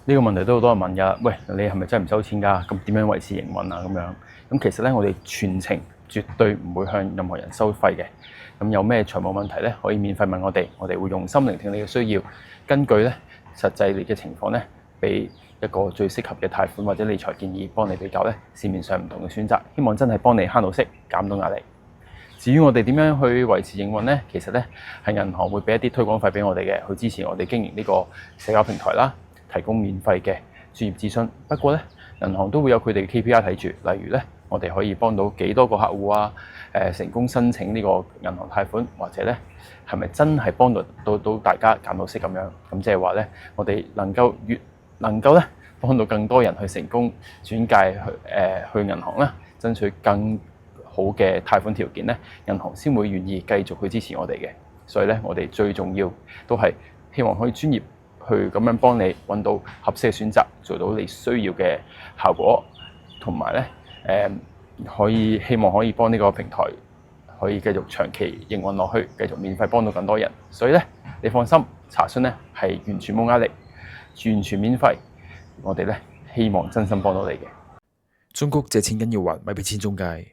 呢個問題都好多人問㗎，喂，你係咪真係唔收錢㗎？咁點樣維持營運啊？咁樣咁其實咧，我哋全程絕對唔會向任何人收費嘅。咁有咩財務問題咧，可以免費問我哋，我哋會用心聆聽你嘅需要，根據咧實際你嘅情況咧，俾一個最適合嘅貸款或者理財建議，幫你比較咧市面上唔同嘅選擇，希望真係幫你慳到息，減到壓力。至於我哋點樣去維持營運呢？其實咧係銀行會俾一啲推廣費俾我哋嘅，去支持我哋經營呢個社交平台啦，提供免費嘅專業諮詢。不過咧，銀行都會有佢哋嘅 KPI 睇住，例如咧，我哋可以幫到幾多個客戶啊？成功申請呢個銀行貸款，或者咧係咪真係幫到大家減到息咁樣？咁即係話咧，我哋越能夠咧幫到更多人去成功轉介去銀行啦，爭取更好嘅貸款條件咧，銀行先會願意繼續去支持我哋嘅。所以咧，我哋最重要都係希望可以專業去咁樣幫你揾到合適嘅選擇，做到你需要嘅效果，同埋咧希望可以幫呢個平台可以繼續長期營運落去，繼續免費幫到更多人。所以咧，你放心，查詢咧係完全冇壓力，完全免費。我哋咧希望真心幫到你嘅。中國借錢緊要還，咪俾錢中介。